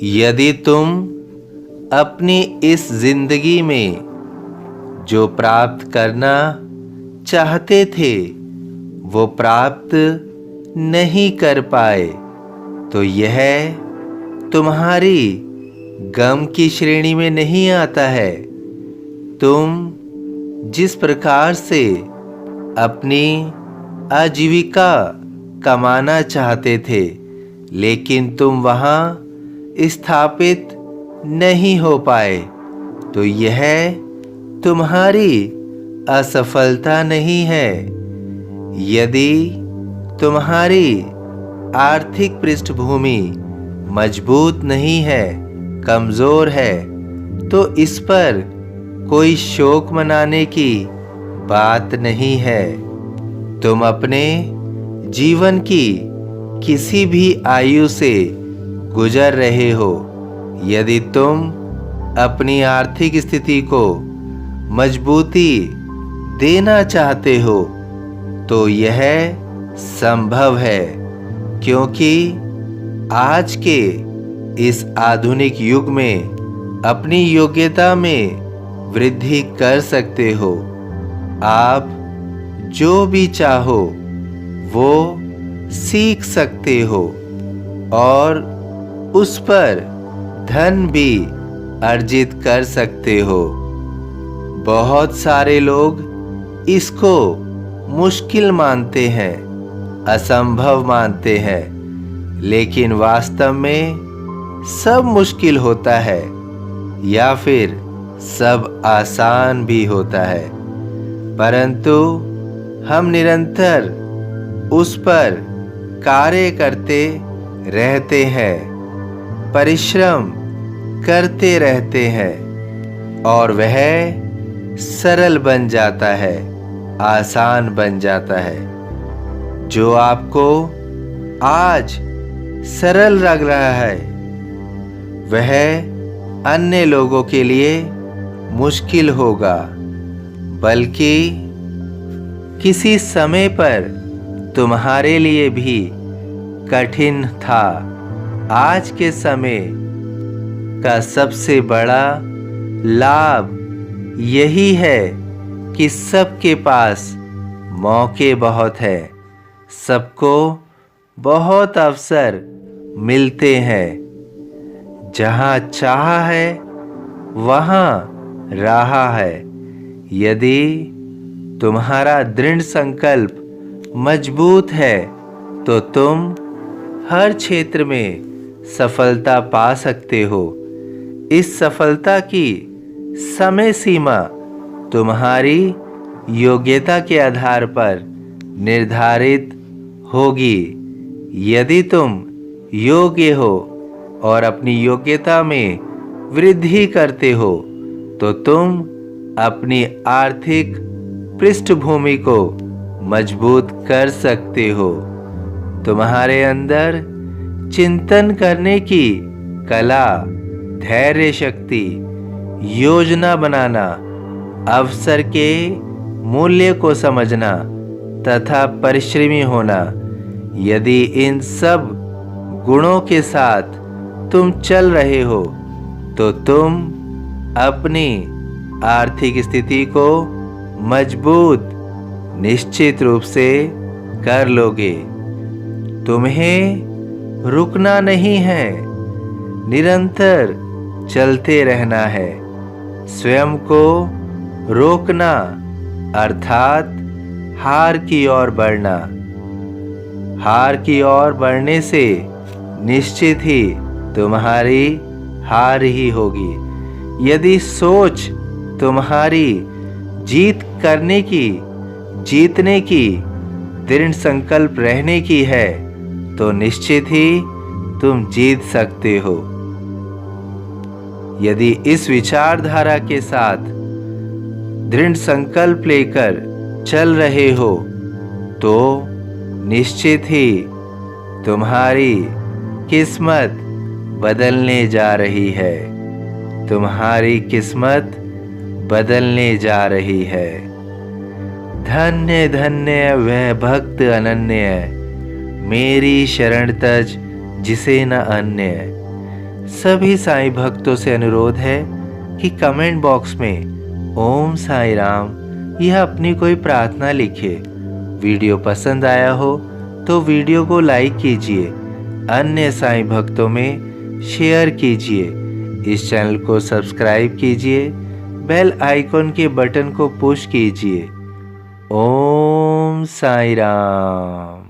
यदि तुम अपनी इस जिंदगी में जो प्राप्त करना चाहते थे वो प्राप्त नहीं कर पाए तो यह तुम्हारी गम की श्रेणी में नहीं आता है। तुम जिस प्रकार से अपनी आजीविका कमाना चाहते थे लेकिन तुम वहाँ स्थापित नहीं हो पाए तो यह तुम्हारी असफलता नहीं है। यदि तुम्हारी आर्थिक पृष्ठभूमि मजबूत नहीं है, कमजोर है, तो इस पर कोई शोक मनाने की बात नहीं है। तुम अपने जीवन की किसी भी आयु से गुजर रहे हो। यदि तुम अपनी आर्थिक स्थिति को मजबूती देना चाहते हो तो यह संभव है, क्योंकि आज के इस आधुनिक युग में अपनी योग्यता में वृद्धि कर सकते हो। आप जो भी चाहो वो सीख सकते हो और उस पर धन भी अर्जित कर सकते हो। बहुत सारे लोग इसको मुश्किल मानते हैं, असंभव मानते हैं, लेकिन वास्तव में सब मुश्किल होता है या फिर सब आसान भी होता है, परंतु हम निरंतर उस पर कार्य करते रहते हैं, परिश्रम करते रहते हैं और वह सरल बन जाता है, आसान बन जाता है। जो आपको आज सरल लग रहा है वह अन्य लोगों के लिए मुश्किल होगा, बल्कि किसी समय पर तुम्हारे लिए भी कठिन था। आज के समय का सबसे बड़ा लाभ यही है कि सबके पास मौके बहुत है, सबको बहुत अवसर मिलते हैं। जहाँ चाह है वहाँ राह है। यदि तुम्हारा दृढ़ संकल्प मजबूत है तो तुम हर क्षेत्र में सफलता पा सकते हो। इस सफलता की समय सीमा तुम्हारी योग्यता के आधार पर निर्धारित होगी। यदि तुम योग्य हो और अपनी योग्यता में वृद्धि करते हो तो तुम अपनी आर्थिक पृष्ठभूमि को मजबूत कर सकते हो। तुम्हारे अंदर चिंतन करने की कला, धैर्य शक्ति, योजना बनाना, अवसर के मूल्य को समझना तथा परिश्रमी होना, यदि इन सब गुणों के साथ तुम चल रहे हो तो तुम अपनी आर्थिक स्थिति को मजबूत निश्चित रूप से कर लोगे। तुम्हें रुकना नहीं है, निरंतर चलते रहना है। स्वयं को रोकना अर्थात हार की ओर बढ़ना। हार की ओर बढ़ने से निश्चित ही तुम्हारी हार ही होगी। यदि सोच तुम्हारी जीत करने की, जीतने की, दृढ़ संकल्प रहने की है तो निश्चित ही तुम जीत सकते हो। यदि इस विचारधारा के साथ दृढ़ संकल्प लेकर चल रहे हो तो निश्चित ही तुम्हारी किस्मत बदलने जा रही है। तुम्हारी किस्मत बदलने जा रही है। धन्य धन्य वह भक्त अनन्य, मेरी शरण तज जिसे न अन्य। सभी साईं भक्तों से अनुरोध है कि कमेंट बॉक्स में ओम साईं राम यह अपनी कोई प्रार्थना लिखे। वीडियो पसंद आया हो तो वीडियो को लाइक कीजिए, अन्य साईं भक्तों में शेयर कीजिए। इस चैनल को सब्सक्राइब कीजिए, बेल आइकॉन के बटन को पुश कीजिए। ओम साईं राम।